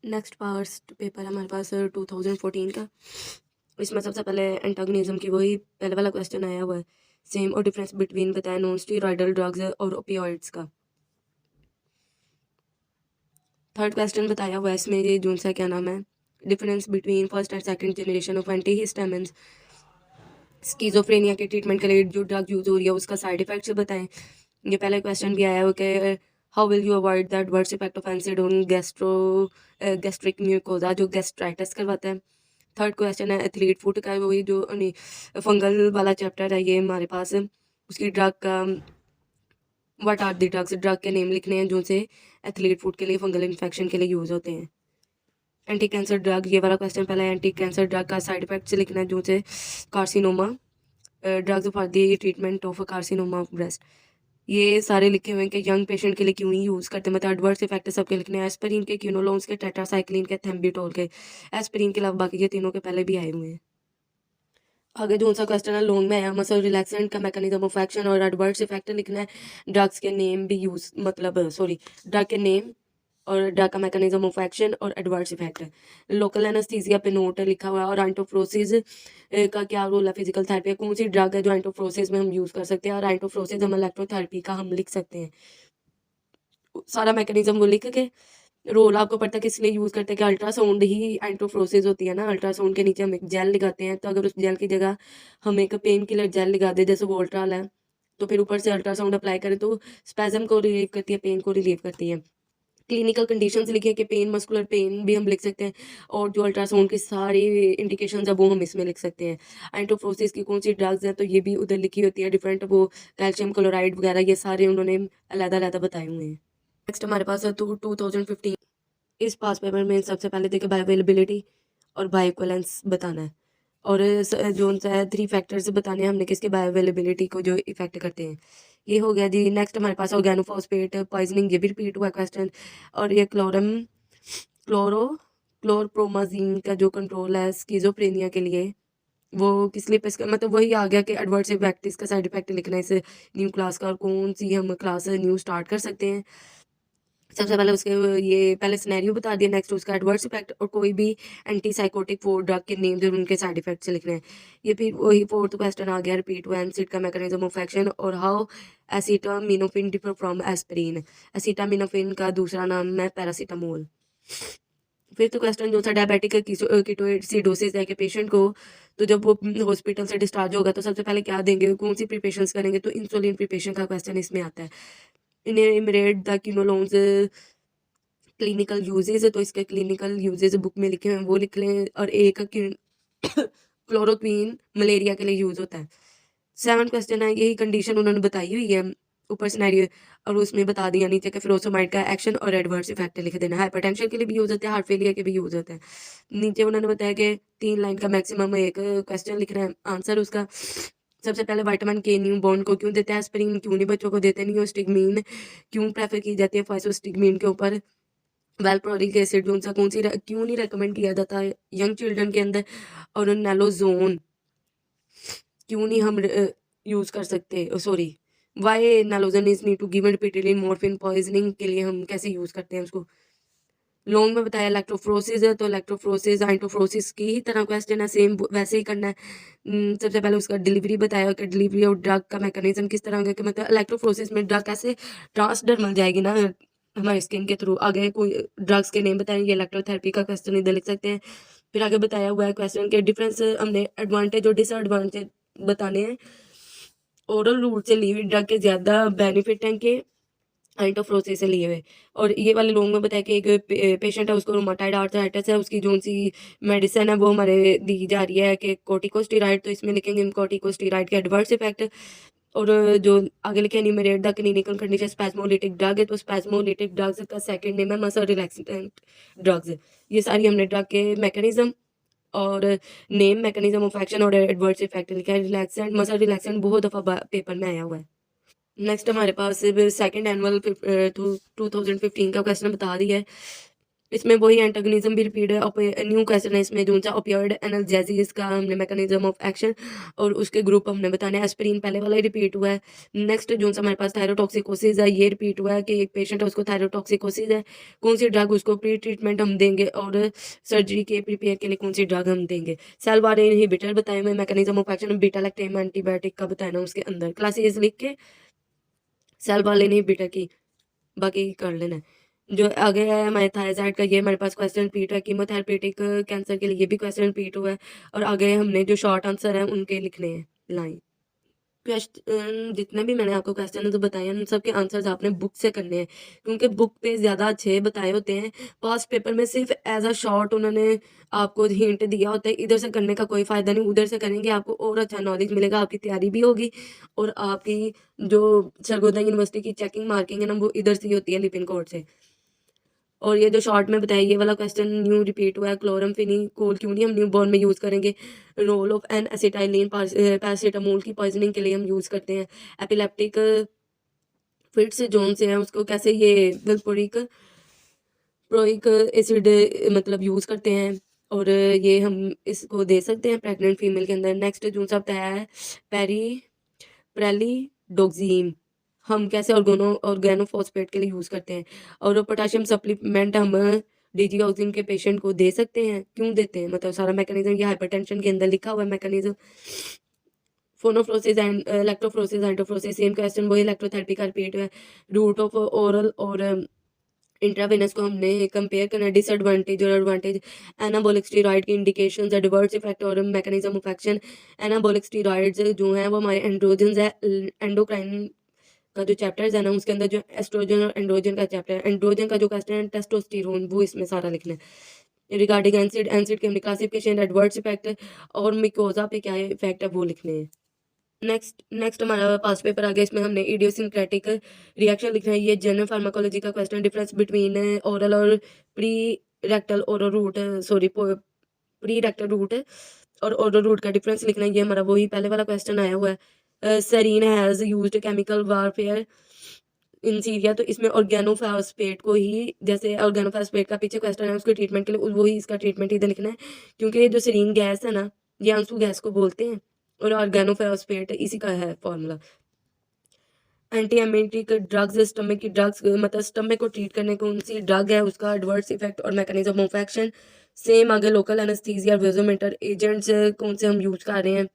Next past paper है हमारे पास 2014 का। इसमें सबसे पहले एंटागोनिज्म की वही पहले वाला क्वेश्चन आया हुआ है, सेम और डिफरेंस बिटवीन बताया नॉन स्टीरॉयडल ड्रग्स और ओपियोइड्स का। थर्ड क्वेश्चन बताया हुआ है इसमें, ये जोन सा क्या नाम है, difference between first and second generation of antihistamines, schizophrenia के ट्रीटमेंट के लिए जो ड्रग यूज हो रही है उसका साइड इफेक्ट्स बताएं। ये पहला क्वेश्चन भी आया हुआ कि how will you avoid the adverse effect of NSAID on gastric mucosa जो गैस्ट्राइटिस करवाता है। थर्ड क्वेश्चन है एथलीट फूड का, वही जो फंगल वाला चैप्टर है ये हमारे पास, उसकी ड्रग का what are the drugs, drug के नेम लिखने हैं जो से एथलीट फूड के लिए फंगल इन्फेक्शन के लिए यूज होते हैं। एंटी कैंसर ड्रग, ये वाला क्वेश्चन पहला है, एंटी कैंसर ड्रग का साइड इफेक्ट से लिखना है जो से carcinoma, drugs for the treatment of carcinoma of breast. ये सारे लिखे हुए हैं कि यंग पेशेंट के लिए क्यों नहीं यूज़ करते, मतलब एडवर्स इफेक्ट सबके लिखने हैं, एस्पिरिन के, क्यूनोलोन्स के, टेट्रासाइक्लिन के, थेम्बिटोल के। एस्पिरिन के अलावा बाकी ये तीनों के पहले भी आए हुए हैं। आगे जो सा क्वेश्चन है लॉन्ग में है, मसल रिलैक्सेंट का मैकेनिज्म ऑफ एक्शन और एडवर्स इफेक्ट लिखना है, ड्रग्स के नेम भी यूज मतलब सॉरी ड्रग के नेम और ड्रग का मैकेनिज्म ऑफ एक्शन और एडवर्स इफेक्ट। लोकल एनेस्थीसिया पे नोट लिखा हुआ है, और एंटोफ्रोसिस का क्या रोल है, फिजिकल थेरेपी कौन सी ड्रग है जो एंटोफ्रोसिस में हम यूज़ कर सकते हैं, और एंटोफ्रोसिस हम इलेक्ट्रोथेरेपी का हम लिख सकते हैं। सारा मैकेनिज्म वो लिख के रोल आपको पता है किस लिए यूज़ करते हैं कि अल्ट्रासाउंड ही एंटोफ्रोसिस होती है ना, अल्ट्रासाउंड के नीचे हम एक जेल लगाते हैं, तो अगर उस जेल की जगह हम एक पेन किलर जेल लगा दे जैसे वोल्ट्राल है, तो फिर ऊपर से अल्ट्रासाउंड अप्लाई करें तो स्पैज़म को रिलीव करती है, पेन को रिलीव करती है। क्लिनिकल कंडीशंस लिखे कि पेन, मस्कुलर पेन भी हम लिख सकते हैं, और जो अल्ट्रासाउंड की सारी इंडिकेशंस है वो हम इसमें लिख सकते हैं। एंटोफ्रोसिस की कौन सी ड्रग्स हैं तो ये भी उधर लिखी होती है, डिफरेंट वो कैल्शियम क्लोराइड वगैरह ये सारे उन्होंने अलग-अलग बताए हुए हैं। नेक्स्ट हमारे पास है 2015। इस पास पेपर में सबसे पहले देखिए बायोअवेलेबिलिटी और बायोइक्वलेंस बताना है, और जो उनसा है 3 फैक्टर्स बताने हैं हमने किसके बायोअवेलेबिलिटी को जो इफेक्ट करते हैं। ये हो गया जी। नेक्स्ट हमारे पास ऑर्गेनोफॉस्फेट पॉइजनिंग, ये भी रिपीट हुआ क्वेश्चन, और ये क्लोरो क्लोरप्रोमाजीन का जो कंट्रोल है स्किज़ोफ्रेनिया के लिए, वो किस लिए मतलब वही आ गया कि एडवर्स इफेक्ट, इसका साइड इफेक्ट लिखना है इस न्यू क्लास का, और कौन सी हम क्लास न्यू स्टार्ट कर सकते हैं। सबसे पहले उसके ये पहले सिनेरियो बता दिया, नेक्स्ट उसका एडवर्स इफेक्ट, और कोई भी एंटी साइकोटिक फोर ड्रग के नेम्स और उनके साइड इफेक्ट से लिखने हैं। ये फिर वही फोर्थ क्वेश्चन आ गया, रिपीट हुआ एनसिड का मैकेनिज्म ऑफ एक्शन और how acetaminophen differ from aspirin. Acetaminophen का दूसरा नाम है पैरासीटामोल। फिफ्थ क्वेश्चन जो था डायबिटिक कीटोएसिडोसिस है कि पेशेंट को, तो जब वो हॉस्पिटल से डिस्चार्ज होगा तो सबसे पहले क्या देंगे, कौन सी प्रिपरेशंस करेंगे, तो इंसुलिन प्रिपरेशन का क्वेश्चन इसमें आता है। इनमेरेट द कीनोलोन्स क्लिनिकल यूजेज है, तो इसके क्लिनिकल यूजेज बुक में लिखे हैं वो लिख लें, और एक क्लोरोक्वीन मलेरिया के लिए यूज होता है। 7 क्वेश्चन है, यही कंडीशन उन्होंने बताई हुई है ऊपर सिनेरियो, और उसमें बता दिया नीचे कि फिरोसोमाइड का एक्शन और एडवर्स इफेक्ट लिख देना। हाइपरटेंशन के लिए भी यूज होता है, हार्ट फेलियर के भी यूज होता है। नीचे उन्होंने बताया कि 3 लाइन का मैक्सिमम एक क्वेश्चन लिख रहे हैं, आंसर उसका। सबसे पहले विटामिन के न्यू बॉर्न को क्यों देते हैं, एस्पिरिन क्यों नहीं बच्चों को देते, नियोस्टिग्मीन क्यों प्रेफर की जाती है फाइसोस्टिग्मीन के ऊपर, वैल्प्रोरिक एसिड जो सा क्यों नहीं रेकमेंड किया जाता है यंग चिल्ड्रन के अंदर, और नैलोजोन क्यों नहीं हम यूज़ कर सकते, sorry why naloxone is need to given repeatedly morphine poisoning के लिए हम कैसे यूज़ करते हैं उसको। लॉन्ग में बताया इलेक्ट्रोफ्रोसिस है, तो इलेक्ट्रोफ्रोसिस एंटोफ्रोसिस की ही तरह क्वेश्चन है, सेम वैसे ही करना है। सबसे पहले उसका डिलीवरी बताया कि डिलीवरी और ड्रग का मैकेनिज्म किस तरह का, कि मतलब इलेक्ट्रोफ्रोसिस में ड्रग कैसे ट्रांसडर्मल जाएगी ना हमारे स्किन के थ्रू। आगे कोई ड्रग्स के नेम बताएंगे, इलेक्ट्रोथेरेपी का क्वेश्चन इधर लिख सकते हैं। फिर आगे बताया हुआ है क्वेश्चन के डिफरेंस, हमने एडवांटेज और डिसएडवांटेज बताने हैं। ओरल रूट से ली हुई ड्रग के ज़्यादा बेनिफिट हैं कि एंटोफ्रोसिस से लिए हुए। और ये वाले लोगों में बताया कि एक पेशेंट है उसको रोमाटाइड आर्थराइटिस है, उसकी जो सी मेडिसिन है वो हमारे दी जा रही है कि कॉर्टिकोस्टेरॉइड, तो इसमें लिखेंगे कॉर्टिकोस्टेरॉइड के एडवर्स इफेक्ट। और जो आगे लिखे enumerate the clinical condition spasmolytic drug है, तो स्पैस्मोलिटिक ड्रग्स का सेकंड नेम है मसल रिलैक्सेंट ड्रग्स। ये सारी हमने ड्रग के मैकेनिज्म और नेम, मैकेनिज्म ऑफ एक्शन और एडवर्स इफेक्ट लिखा है। रिलैक्सेंट, मसल रिलैक्सेंट बहुत दफ़ा पेपर में आया हुआ है। नेक्स्ट हमारे पास सेकंड एनुअल 2015 का क्वेश्चन बता दिया है। इसमें वही एंटागोनिज्म भी रिपीट है। न्यू क्वेश्चन है इसमें जो सा ओपियोइड एनाल्जेसिस का हमने मैकेनिज्म ऑफ एक्शन और उसके ग्रुप हमने बताने हैं। एस्पिरिन पहले वाला ही रिपीट हुआ है। नेक्स्ट जो सा हमारे पास थायरोटॉक्सिकोसिस है, ये रिपीट हुआ है कि एक पेशेंट है उसको थायरोटॉक्सिकोसिस है, कौन सी ड्रग उसको प्री ट्रीटमेंट हम देंगे और सर्जरी के प्रिपेयर के लिए कौन सी ड्रग हम देंगे। सेल वार इनहिबिटर बताए हुए, mechanism of action beta lactam antibiotic का बताना उसके अंदर, क्लासेस लिख के सेल वार इनहिबिटर की बाकी कर लेना है। जो आगे है हमारे थायराइड का, ये हमारे पास क्वेश्चन रिपीट है। कीमोथेरेपेटिक कैंसर के लिए ये भी क्वेश्चन रिपीट हुआ है। और आगे हमने जो शॉर्ट आंसर है उनके लिखने हैं लाइन। क्वेश्चन जितने भी मैंने आपको क्वेश्चन तो बताए हैं उन सब के आंसर्स आपने बुक से करने हैं, क्योंकि बुक पे ज़्यादा अच्छे बताए होते हैं। पास्ट पेपर में सिर्फ एज अ शॉर्ट उन्होंने आपको हिंट दिया होता है। इधर से करने का कोई फ़ायदा नहीं, उधर से करेंगे आपको और अच्छा नॉलेज मिलेगा, आपकी तैयारी भी होगी और आपकी जो सरगोदा यूनिवर्सिटी की चेकिंग मार्किंग है ना वो इधर से ही होती है, लिपिन कोड से। और ये जो शॉर्ट में बताया ये वाला क्वेश्चन न्यू रिपीट हुआ है। क्लोरमफेनिकोल क्यों नहीं हम न्यू बॉर्न में यूज़ करेंगे। Role of N acetylcysteine paracetamol की पॉइजनिंग के लिए हम यूज़ करते हैं। एपिलेप्टिक फिट्स जोन से है उसको कैसे ये वेल्पोरिक प्रोइक एसिड मतलब यूज़ करते हैं और ये हम इसको दे सकते हैं प्रेग्नेंट फीमेल के अंदर। नेक्स्ट जो सा बताया है पेरी प्रेलिडोक्सीम हम कैसे ऑर्गेनोफॉस्फेट के लिए यूज़ करते हैं। और पोटाशियम सप्लीमेंट हम डिजीऑक्सिन के पेशेंट को दे सकते हैं, क्यों देते हैं मतलब सारा मैकेनिज्म ये हाइपरटेंशन के अंदर लिखा हुआ है मैकेनिज्म। फोनोफ्लोसिस एंड इलेक्ट्रोफ्लोसिस हाइड्रोफ्लोसिस सेम क्वेश्चन वही इलेक्ट्रोथेरेपी का रिपीट है। रूट ऑफ ओरल और इंट्रावेनस को हमने कंपेयर करना है। डिसएडवांटेज और एडवांटेज, एनाबॉलिक स्टीरॉयड की इंडिकेशंस, एडवर्स इफेक्ट और mechanism of action. Anabolic steroids जो हैं वो हमारे एंड्रोजन्स है। एंडोक्राइन का जो चैप्टर्स है ना उसके अंदर जो एस्ट्रोजन और एंड्रोजन का चैप्टर है, एंड्रोजन का जो क्वेश्चन है टेस्टोस्टेरोन वो इसमें सारा लिखना है। रिगार्डिंग एसिड एसिड के हमने क्लासिफिकेशन, एडवर्स इफेक्ट और मिकोजा पे क्या इफेक्ट है वो लिखने हैं। नेक्स्ट नेक्स्ट हमारा पास पेपर आ गया, इसमें हमने इडियोसिंक्रेटिक रिएक्शन लिखना है। ये जनरल फार्माकोलॉजी का क्वेश्चन, डिफरेंस बिटवीन ओरल और pre rectal oral route sorry pre rectal route और ओरल रूट का डिफरेंस लिखना है। ये हमारा वही पहले वाला क्वेश्चन आया हुआ है। Serine has used chemical warfare in Syria, तो इसमें ऑर्गेनोफॉस्फेट को ही, जैसे ऑर्गेनोफॉस्फेट का पीछे क्वेश्चन है उसके ट्रीटमेंट के लिए वही इसका ट्रीटमेंट इधर लिखना है, क्योंकि ये जो सेरीन गैस है ना ये आंसू गैस को बोलते हैं और ऑर्गेनोफॉस्फेट इसी का है formula. Anti emetic drugs, stomach की ड्रग्स मतलब स्टमक को ट्रीट करने कौन सी ड्रग है उसका एडवर्स इफेक्ट और मैकेनिज्म ऑफ एक्शन। सेम आगे लोकल एनेस्थीसिया वेजोमीटर एजेंट्स कौन से हम यूज कर रहे हैं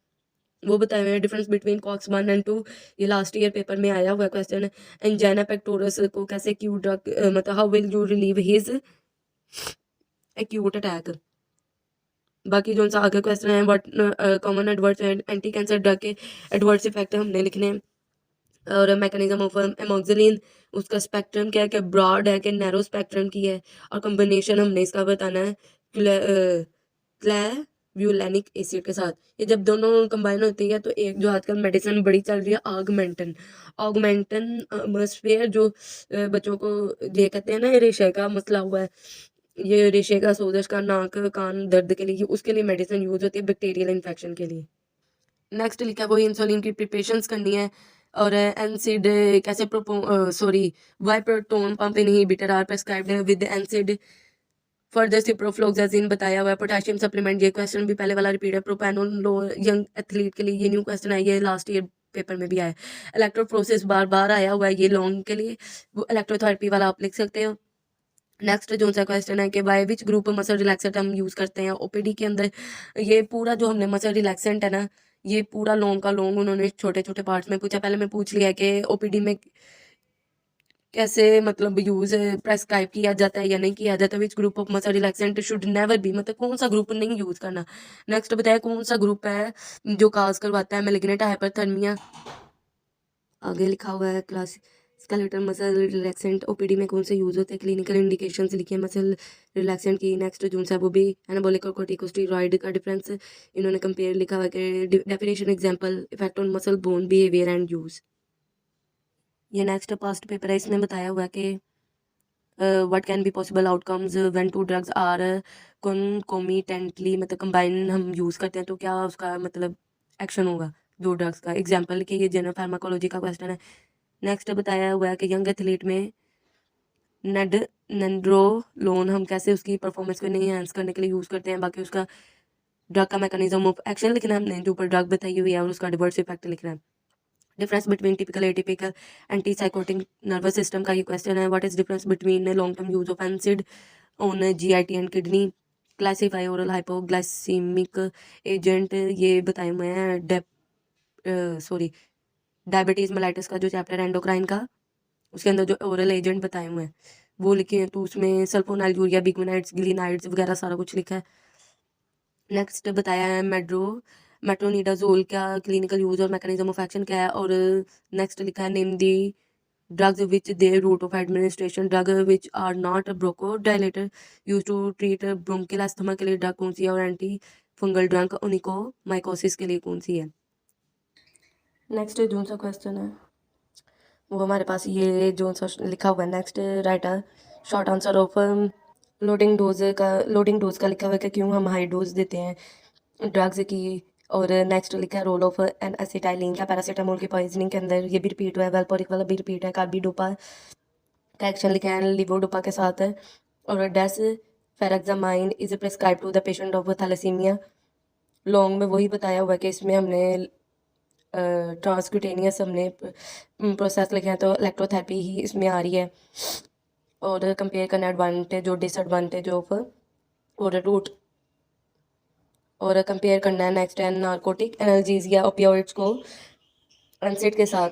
वो बताए हुए हैं। डिफरेंस बिटवीन कॉक्स 1 एंड 2 ये लास्ट ईयर पेपर में आया हुआ क्वेश्चन है। एंजाइना पेक्टोरस को कैसे एक्यूट ड्रग मतलब how will you relieve his acute attack. बाकी जो सा आगे क्वेश्चन है what common adverse anti cancer drug के एडवर्स इफेक्ट हमने लिखने हैं। और मैकेनिज्म ऑफ एमोक्सिलिन उसका स्पेक्ट्रम क्या है कि ब्रॉड है कि नैरो स्पेक्ट्रम की है। और कॉम्बिनेशन हमने इसका बताना है क्लेव्युलेनिक एसिड के साथ। ये जब दोनों कंबाइन होती है तो एक जो आजकल मेडिसिन बड़ी चल रही है ऑगमेंटन ऑगमेंटन एटमॉस्फेयर जो बच्चों को ये कहते हैं ना ये रेशे का मसला हुआ है, ये रेशे का सोजश का नाक कान दर्द के लिए उसके लिए मेडिसिन यूज होती है बैक्टीरियल इन्फेक्शन के लिए। नेक्स्ट लिखा है वही इंसुलिन की प्रिपरेशंस करनी है। और एनसिड कैसे sorry why proton pump inhibitor are prescribed with NSAID further ciprofloxacin बताया हुआ है। पोटेशियम सप्लीमेंट ये क्वेश्चन भी पहले वाला रिपीट है। प्रोपेनोल लो यंग एथलीट के लिए ये न्यू क्वेश्चन है, ये लास्ट ईयर पेपर में भी आया है। इलेक्ट्रोप्रोसेस बार बार आया हुआ है ये लॉन्ग के लिए, वो इलेक्ट्रोथेरेपी वाला आप लिख सकते हो। नेक्स्ट जो सा क्वेश्चन है कि by which group muscle relaxant हम यूज़ करते हैं ओपीडी के अंदर। ये पूरा जो हमने मसल रिलैक्सेंट है ना ये पूरा लॉन्ग का लॉन्ग उन्होंने छोटे छोटे पार्ट्स में पूछा। पहले मैं पूछ लिया कि ओपीडी में कैसे मतलब यूज प्रेस्क्राइब किया जाता है या नहीं किया जाता। Which group of muscle relaxant should never be मतलब कौन सा ग्रुप नहीं यूज करना। नेक्स्ट बताया कौन सा ग्रुप है जो काज करवाता है मैलिग्नेंट हाइपरथर्मिया। आगे लिखा हुआ है class skeletal muscle relaxant OPD में कौन से यूज होते हैं। क्लिनिकल इंडिकेशंस लिखिए मसल रिलैक्सेंट की। नेक्स्ट जो है वो भी एनाबॉलिक और कॉर्टिकोस्टेरॉइड का डिफरेंस इन्होंने कंपेयर लिखा हुआ है कि definition example effect on muscle bone behaviour and use. ये नेक्स्ट पास्ट पेपर है, इसमें बताया हुआ है कि what can be possible outcomes when two drugs are concomitantly मतलब कंबाइन हम यूज़ करते हैं तो क्या उसका मतलब एक्शन होगा दो ड्रग्स का। एग्जांपल कि ये जनरल फार्माकोलॉजी का क्वेश्चन है। नेक्स्ट बताया हुआ है कि यंग एथलीट में नेंड्रोलोन हम कैसे उसकी परफॉर्मेंस को एनहांस करने के लिए यूज़ करते हैं। बाकी उसका ड्रग का मैकेनिज्म ऑफ एक्शन लिखना है हमने, जो ऊपर ड्रग बताई हुई है, और उसका डिवर्स इफेक्ट लिखना है। Difference between typical atypical anti psychotic nervous system का ये क्वेश्चन है। What is difference between long term use of NSAID on GIT and kidney, classify oral hypoglycaemic agent ये बताए हुए हैं। डायबिटीज मेलाइटिस का जो चैप्टर है एंडोक्राइन का, उसके अंदर जो ओरल एजेंट बताए हुए हैं वो लिखे हैं, तो उसमें सल्फोनाइल यूरिया बिगुनाइड्स ग्लिनाइड्स वगैरह सारा कुछ लिखा है। नेक्स्ट बताया है मेट्रोनिडाजोल का क्लिनिकल यूज और मैकेनिज्म ऑफ एक्शन क्या है। और नेक्स्ट लिखा है name the drugs which their route of administration, drug which are not bronchodilator use to treat bronchial asthma के लिए ड्रग कौन सी है, और एंटी फंगल ड्रग ओनिकोमाइकोसिस के लिए कौन सी है। नेक्स्ट जो सा क्वेश्चन है वो हमारे पास ये जो सा लिखा हुआ है, next writer short answer of loading dose का लिखा हुआ है कि क्यों हम हाई डोज देते हैं ड्रग्स की। और नेक्स्ट लिखा है रोल ऑफ एन एसिटाइलिन का पैरासीटामोल की पॉइजनिंग के अंदर, ये भी रिपीट हुआ है। वेलपोरिक वाला भी रिपीट है। कार्बिडोपा का एक्शन लिखा है लिवोडोपा के साथ है। और desferrioxamine is prescribe to the patient of thalassaemia, long में वही बताया हुआ है कि इसमें हमने ट्रांसक्यूटेनियस हमने प्रोसेस लिखे हैं, तो इलेक्ट्रोथेरेपी ही इसमें आ रही है। और कंपेयर करना एडवांटेज और डिसएडवांटेज ऑफ और रूट, और कंपेयर करना है नेक्स्ट है नार्कोटिक एनाल्जेसिया ओपियोइड्स को एनसिड के साथ,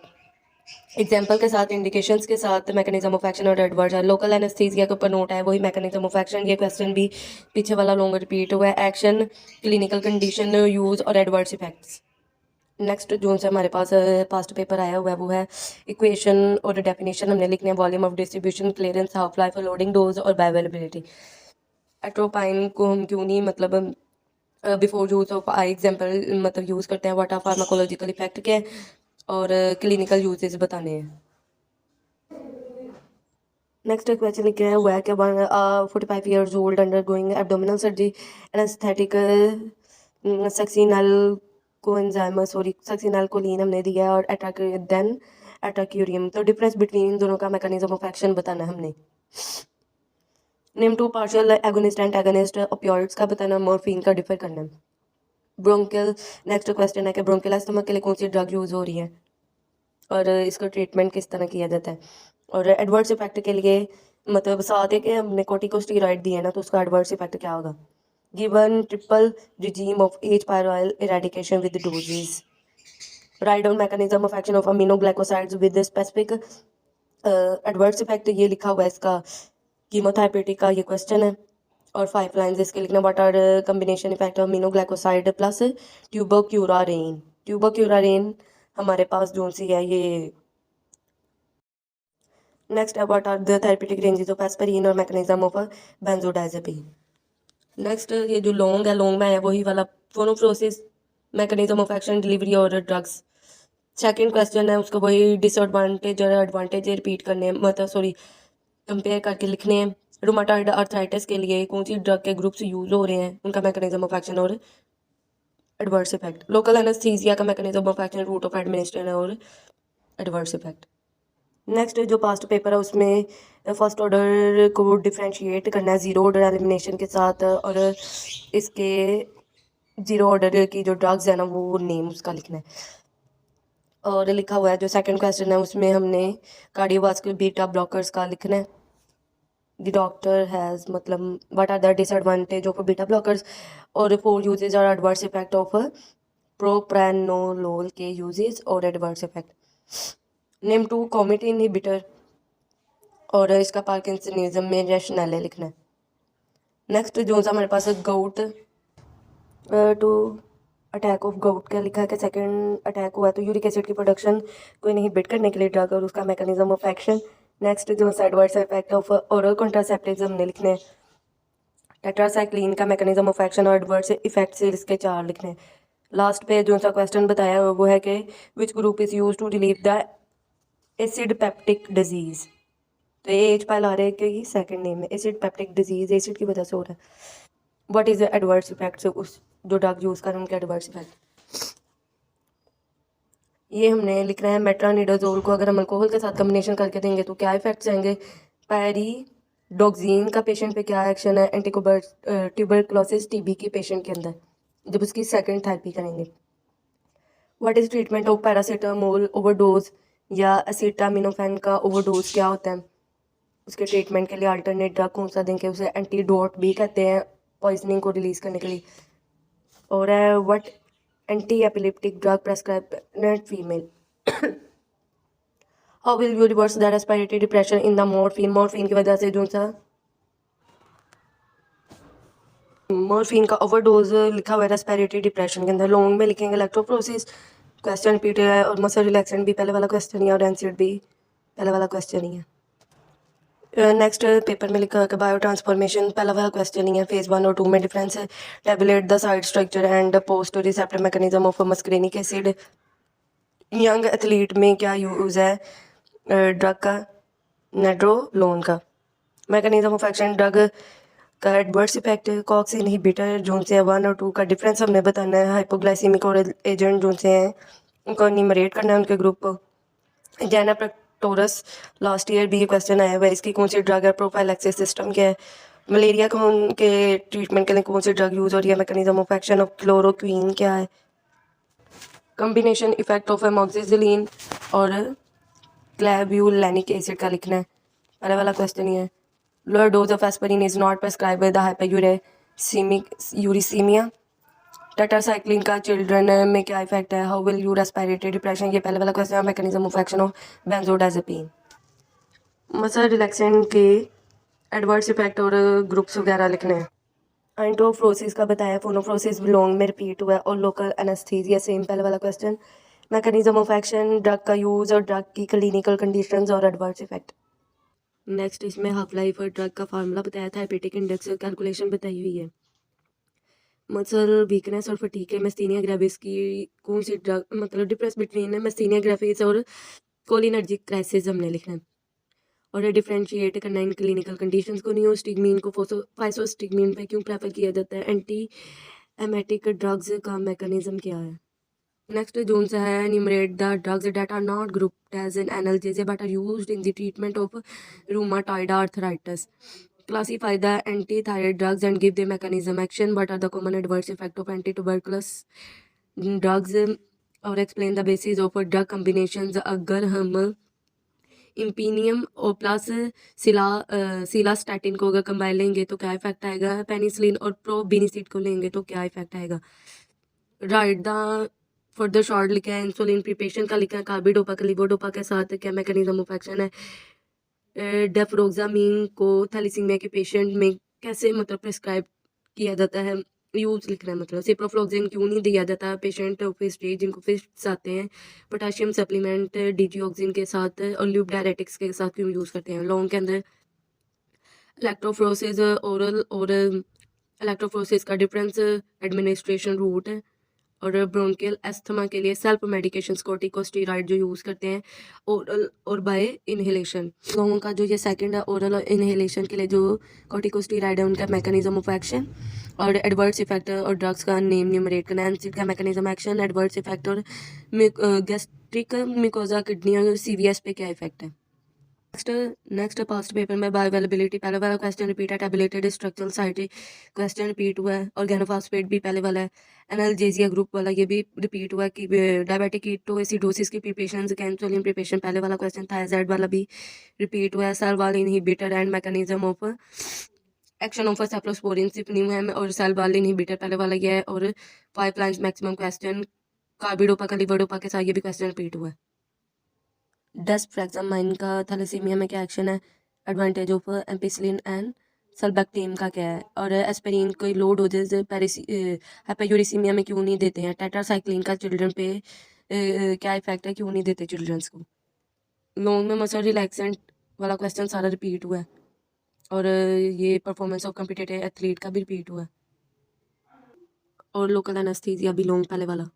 एग्जाम्पल के साथ, इंडिकेशंस के साथ, मैकेनिज्म ऑफ एक्शन और एडवर्स है। लोकल एनेस्थीसिया के ऊपर नोट है, वही मैकेनिज्म ऑफ एक्शन। ये क्वेश्चन भी पीछे वाला लॉन्ग रिपीट हुआ है। एक्शन, क्लिनिकल कंडीशन, यूज और एडवर्स इफेक्ट्स। नेक्स्ट जो से हमारे पास पास्ट पेपर आया हुआ है वो है इक्वेशन और डेफिनेशन हमने लिखने हैं। Volume of distribution, clearance, half life, loading dose और बायोअवेलेबिलिटी। एट्रोपाइन को हम क्यों नहीं मतलब before use of I example मतलब यूज़ करते हैं, व्हाट आर फार्माकोलॉजिकल इफेक्ट के, और क्लिनिकल यूजेस बताने हैं। नेक्स्ट क्वेश्चन लिखा हुआ है कि 45 years old undergoing abdominal surgery anaesthetic succinyl succinylcholine हमने दिया है, और एट्राक्यूरियम। तो डिफरेंस बिटवीन इन दोनों का मैकेनिज्म ऑफ एक्शन बताना है हमने। Name two partial agonist antagonist opioids का बताना, मॉर्फिन का डिफर करना है। ब्रोंकियल, नेक्स्ट क्वेश्चन है कि ब्रोंकियल अस्थमा के लिए कौन सी ड्रग यूज हो रही है और इसका ट्रीटमेंट किस तरह किया जाता है। और एडवर्स इफेक्ट के लिए मतलब साथ है कि हमने कोर्टिकोस्टेरॉइड दिए ना, तो उसका एडवर्स इफेक्ट क्या होगा। Given triple regime of H pyrrole eradication with doses, write down mechanism of action of aminoglycosides with specific adverse effect, ये लिखा हुआ है इसका कीमोथेरेपेटिक का ये क्वेश्चन है। और 5 लाइन्स इसके लिखना, what are combination effect of aminoglycoside plus tubocurarine. Tubocurarine हमारे पास जो सी है ये। नेक्स्ट है what are the therapeutic ranges of aspirin और मैकेनिज्म ऑफ बेंजोडाइजेपिन। नेक्स्ट ये जो लॉन्ग है, लॉन्ग में है वही वाला फोनोफ्रोसिस, मैकेनिज्म ऑफ एक्शन, डिलीवरी और ड्रग्स। सेकंड क्वेश्चन है उसका वही डिसएडवांटेज और एडवांटेज रिपीट करने मतलब कंपेयर करके लिखने हैं। रूमाटॉइड आर्थराइटिस के लिए कौन सी ड्रग के ग्रुप्स यूज हो रहे हैं, उनका मैकेनिज्म ऑफ एक्शन और एडवर्स इफेक्ट। लोकल एनेस्थीसिया का mechanism of action, route of administration और एडवर्स इफेक्ट। नेक्स्ट जो पास्ट पेपर है उसमें फर्स्ट ऑर्डर को डिफ्रेंशिएट करना है जीरो ऑर्डर एलिमिनेशन के साथ, और इसके जीरो ऑर्डर की जो ड्रग्स है ना वो नेम उसका लिखना है। और लिखा हुआ है जो सेकंड क्वेश्चन है उसमें हमने कार्डियोवास्कुलर बीटा ब्लॉकर्स का लिखना है। द डॉक्टर हैज़ मतलब what are the disadvantage of beta blockers, और 4 यूजेज और एडवर्स इफेक्ट ऑफ प्रोप्रानोलोल के यूजेज और adverse effect. Name two COMT inhibitor, और इसका पार्किंसनिज्म में रैशनल लिखना है। नेक्स्ट जो सा हमारे पास gout two attack of gout का लिखा है कि सेकंड अटैक हुआ तो यूरिक एसिड की प्रोडक्शन को इनहिबिट करने के लिए ड्रग और उसका मैकेनिज्म ऑफ एक्शन। नेक्स्ट जो adverse effect of oral contraceptives हमने लिखने हैं। टेट्रासाइक्लिन का मैकेनिज्म ऑफ एक्शन और एडवर्स इफेक्ट से इसके 4 लिखने हैं। लास्ट पे जो सा क्वेश्चन बताया वो है कि which group is use to relieve the acid peptic disease. तो ये एच पाइल आ रहा है कि सेकंड नेम है एसिड पेप्टिक डिजीज, एसिड की वजह से हो रहा है। What is the adverse effects, उस जो ड्रग यूज़ कर उनके एडवर्स इफेक्ट। ये हमने लिखना है मेट्रानिडाजोल को अगर हम अल्कोहल के साथ कम्बिनेशन करके देंगे तो क्या इफेक्ट्स आएंगे। पैरिडोक्सिन का पेशेंट पे क्या एक्शन है ट्यूबरक्लोसिस टीबी की पेशेंट के अंदर जब उसकी सेकंड थेरेपी करेंगे। What is treatment of paracetamol overdose या एसिटामिनोफेन का ओवरडोज क्या होता है, उसके ट्रीटमेंट के लिए अल्टरनेट ड्रग कौन सा देंगे, उसे एंटीडोट भी कहते हैं पॉइजनिंग को रिलीज करने के लिए। और है what anti epileptic drug prescribe female. How will you reverse the respiratory depression in the morphine की वजह से जो सा मॉर्फिन का ओवरडोज लिखा हुआ है रेस्पिरेटरी डिप्रेशन के अंदर। लॉन्ग में लिखेंगे इलेक्ट्रोप्रोसिस, क्वेश्चन रिपीट है और मसल रिलैक्सेंट भी पहले वाला क्वेश्चन ही है और एनसीड भी पहले वाला क्वेश्चन ही है। नेक्स्ट पेपर में लिखा है बायो ट्रांसफॉर्मेशन पहला वाला क्वेश्चन ही है। फेज 1 और 2 में डिफरेंस है। Tabulate the side structure and post receptor mechanism of muscarinic acid. Young athlete में क्या यूज़ है ड्रग का, नेड्रोलोन का। मैकेनिज्म ऑफ एक्शन ड्रग का एडवर्स इफेक्ट कॉक्स इनहिबिटर जोन से 1 और 2 का डिफरेंस हमने बताना है। हाइपोग्लाइसीमिक और एजेंट जोन से हैं उनको न्यूमरेट करना है उनके ग्रुप को। जैना प्रैक्टोरस लास्ट ईयर भी ये क्वेश्चन आया हुआ है, इसकी कौन सी ड्रग है, प्रोफाइलैक्सिस सिस्टम क्या है, मलेरिया कौन के ट्रीटमेंट के लिए कौन सी ड्रग यूज़ हो रही है, mechanism of action of chloroquine क्या है, कॉम्बिनेशन इफेक्ट ऑफ एमोक्सिसिलिन और क्लैब्यूलैनिक एसिड का लिखना है। पहले वाला क्वेश्चन ही है। Lower dose of aspirin is not prescribe with uricaemia. Tetracycline का चिल्ड्रन में क्या इफेक्ट है, how will you respiratory depression, ये पहले वाला क्वेश्चन है। Mechanism of action of benzodiazepine. Muscle relaxant के एडवर्स इफेक्ट और ग्रुप्स वगैरह लिखने हैं। आइंटोफ्रोसिस का बताया, फोनोफ्रोसिस लॉन्ग में रिपीट हुआ है और लोकल एनेस्थीसिया सेम पहले वाला question. Mechanism of action drug का यूज़ और ड्रग की क्लिनिकल कंडीशंस और एडवर्स इफेक्ट। नेक्स्ट इसमें हाफ लाइफ और ड्रग का फार्मूला बताया था, थेरेपेटिक इंडेक्स कैलकुलेशन बताई हुई है। मसल वीकनेस और फटीग है मेस्थीनिया ग्रेविस की कौन सी ड्रग, मतलब डिफरेंस बिटवीन है मेस्थीनिया ग्रेविस और कोलिनर्जिक क्राइसिस हमने लिखना है। और डिफरेंशिएट करना इन क्लिनिकल कंडीशंस को। नियोस्टिग्मीन को फाइसोस्टिग्मीन पे क्यों प्रेफर किया जाता है, एंटी एमेटिक ड्रग्स का मैकेनिज्म क्या है। नेक्स्ट जोन सा है enumerate the drugs that are not grouped as an analgesia but are used in the treatment of rheumatoid arthritis. Classify the anti thyroid drugs and give the mechanism action, what are the common adverse effect of anti tubercular drugs और explain the basis of drug combinations. अगर हम इम्पीनियम और plus सिलास्टैटिन को अगर combine लेंगे तो क्या effect आएगा, पेनिसिलिन और प्रोबिनिसिड को लेंगे तो क्या इफेक्ट आएगा। राइट द फर्दर शॉर्ट लिखा है। इंसुलिन प्रिपरेशन का लिखा है। कार्बिडोपा का लिवोडोपा के साथ क्या मैकेनिज्म ऑफ एक्शन है। डेफ्रोक्सामीन को थैलीसीमिया के पेशेंट में कैसे मतलब प्रिस्क्राइब किया जाता है, यूज लिखना है। मतलब सिप्रोफ्लोक्सिन क्यों नहीं दिया जाता पेशेंट ऑफ स्टेज जिनको फिट्स आते हैं। पोटाशियम सप्लीमेंट डिजिऑक्सिन के साथ और ल्यूब डायरेटिक्स के साथ क्यों यूज़ करते हैं। लॉन्ग के अंदर इलेक्ट्रोफ्रोसिस ओरल और इलेक्ट्रोफ्रोसिस का डिफरेंस एडमिनिस्ट्रेशन रूट है। और ब्रोंकियल एस्थमा के लिए सेल्फ मेडिकेशन कॉर्टिकोस्टेरॉइड जो यूज़ करते हैं ओरल और बाय इनहेलेशन। लोगों का जो ये सेकंड है ओरल और इनहेलेशन के लिए जो कॉर्टिकोस्टेरॉइड है उनका मैकेनिज्म ऑफ एक्शन और एडवर्स इफेक्ट और ड्रग्स का नेम न्यूमरेट करना। एनसिड का मैकेनिज्म एक्शन एडवर्स इफेक्ट और गैस्ट्रिक मिकोजा किडनी और सीवीएस पे क्या इफेक्ट है। नेक्स्ट पास्ट पेपर में बायोअवेलेबिलिटी पहले वाला क्वेश्चन रिपीट है। Tabulated structural site question repeat हुआ है। ऑर्गेनोफॉस्फेट भी पहले वाला है। एनाल्जेसिया ग्रुप वाला ये भी रिपीट हुआ है कि डायबिटिक कीटोएसिडोसिस की प्रिपरेशन इंसुलिन प्रिपरेशन पहले वाला क्वेश्चन था। थायराइड वाला भी रिपीट हुआ है। Cell wall inhibitor and mechanism of action of cephalosporin सिप्निम और सेल वाल इनहिबिटर पहले वाला ये है। और 5 लाइन्स मैक्सिमम क्वेश्चन कार्बिडोपा का लिवोडोपा के साथ ये भी क्वेश्चन रिपीट हुआ है। डेस्फ्रेक्सामाइन का थैलेसीमिया में क्या एक्शन है, एडवांटेज ऑफ एम्पिसिलिन एंड सल्बैक्टेम का क्या है। और एस्पिरिन को लो डोजेज हाइपरयूरिसीमिया में क्यों नहीं देते हैं। टेट्रासाइक्लिन का चिल्ड्रन पे क्या इफेक्ट है, क्यों नहीं देते चिल्ड्रंस को। लॉन्ग में मसल रिलैक्सेंट वाला क्वेश्चन सारा रिपीट हुआ है। और ये परफॉर्मेंस ऑफ कॉम्पिटिटिव एथलीट का भी रिपीट हुआ है। और लोकल एनेस्थीसिया भी लॉन्ग पहले वाला।